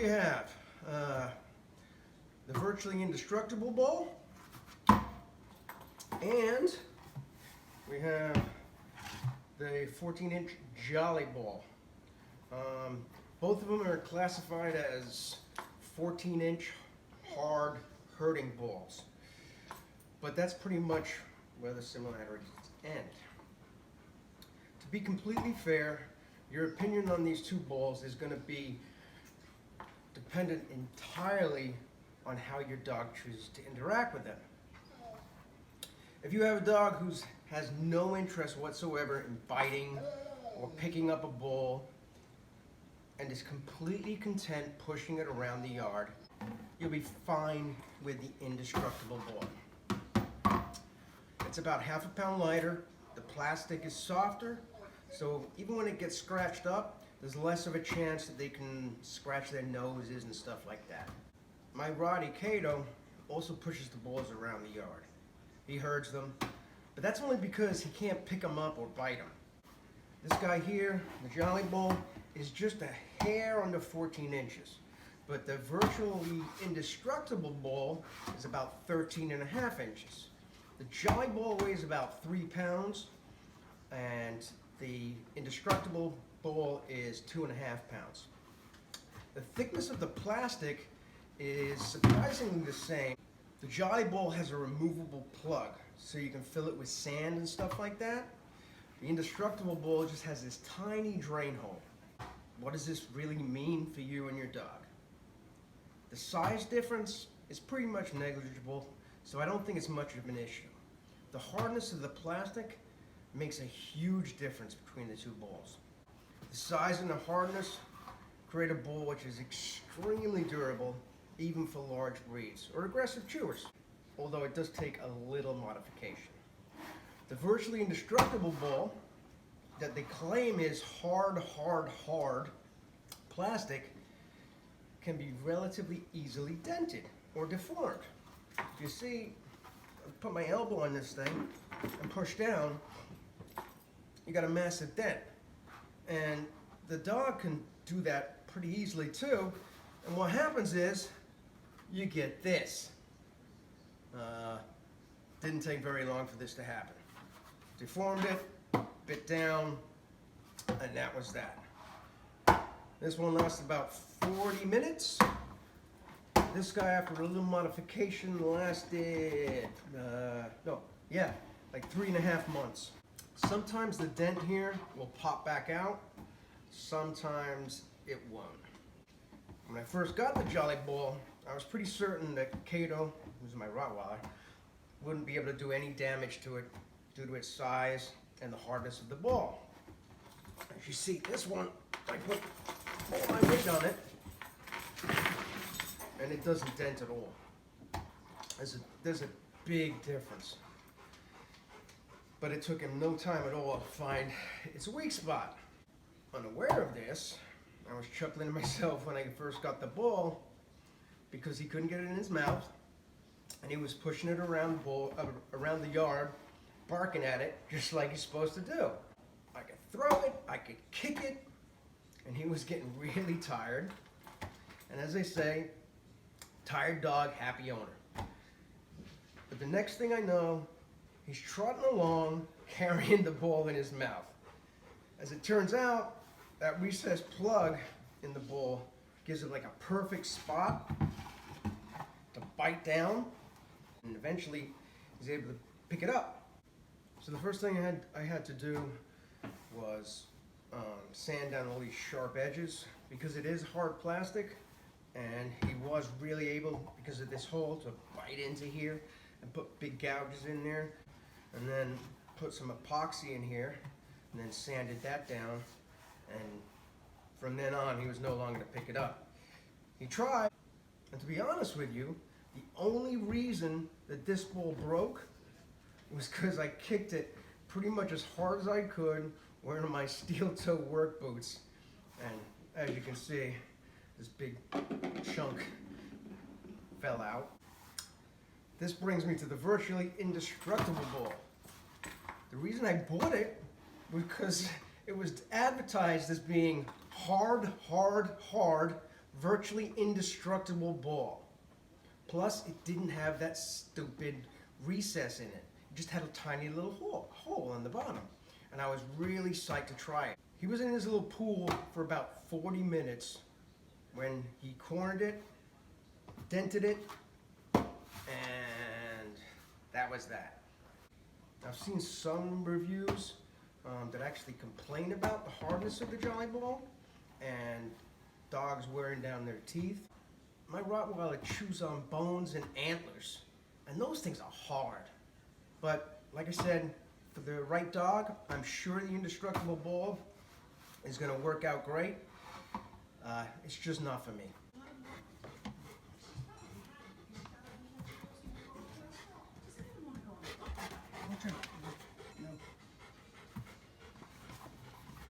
we have the virtually indestructible ball, and we have the 14-inch Jolly ball. Both of them are classified as 14-inch hard hurting balls, but that's pretty much where the similarities end. To be completely fair, your opinion on these two balls is going to be dependent entirely on how your dog chooses to interact with them. If you have a dog who has no interest whatsoever in biting or picking up a ball and is completely content pushing it around the yard, you'll be fine with the indestructible ball. It's about half a pound lighter. The plastic is softer, so even when it gets scratched up, there's less of a chance that they can scratch their noses and stuff like that. My Roddy Cato also pushes the balls around the yard. He herds them, but that's only because he can't pick them up or bite them. This guy here, the Jolly Ball, is just a hair under 14 inches, but the virtually indestructible ball is about 13 and a half inches. The Jolly Ball weighs about 3 pounds, and the indestructible ball is 2.5 pounds. The thickness of the plastic is surprisingly the same. The Jolly Ball has a removable plug, so you can fill it with sand and stuff like that. The indestructible ball just has this tiny drain hole. What does this really mean for you and your dog? The size difference is pretty much negligible, so I don't think it's much of an issue. The hardness of the plastic makes a huge difference between the two balls. The size and the hardness create a ball which is extremely durable, even for large breeds or aggressive chewers, although it does take a little modification. The virtually indestructible ball that they claim is hard plastic can be relatively easily dented or deformed. You see, I put my elbow on this thing and push down, you got a massive dent. And the dog can do that pretty easily too. And what happens is, you get this. Didn't take very long for this to happen. Deformed it, bit down, and that was that. This one lasted about 40 minutes. This guy, after a little modification, lasted, like 3.5 months. Sometimes the dent here will pop back out. Sometimes it won't. When I first got the Jolly Ball, I was pretty certain that Cato, who's my Rottweiler, wouldn't be able to do any damage to it due to its size and the hardness of the ball. As you see, this one, I put all my weight on it, and it doesn't dent at all. There's a big difference. But it took him no time at all to find its weak spot. Unaware of this, I was chuckling to myself when I first got the ball because he couldn't get it in his mouth, and he was pushing it around the yard, barking at it just like he's supposed to do. I could throw it, I could kick it, and he was getting really tired. And as they say, tired dog, happy owner. But the next thing I know, he's trotting along, carrying the ball in his mouth. As it turns out, that recessed plug in the ball gives it like a perfect spot to bite down, and eventually he's able to pick it up. So the first thing I had to do was sand down all these sharp edges, because it is hard plastic, and he was really able, because of this hole, to bite into here and put big gouges in there, and then put some epoxy in here, and then sanded that down, and from then on he was no longer to pick it up. He tried, and to be honest with you, the only reason that this ball broke was because I kicked it pretty much as hard as I could wearing my steel-toe work boots, and as you can see, this big chunk fell out. This brings me to the virtually indestructible ball. The reason I bought it was because it was advertised as being hard, virtually indestructible ball. Plus, it didn't have that stupid recess in it. It just had a tiny little hole in the bottom. And I was really psyched to try it. He was in his little pool for about 40 minutes when he cornered it, dented it, and that was that. I've seen some reviews that actually complain about the hardness of the Jolly Ball and dogs wearing down their teeth. My Rottweiler chews on bones and antlers, and those things are hard. But like I said, for the right dog, I'm sure the indestructible ball is going to work out great. It's just not for me. Okay.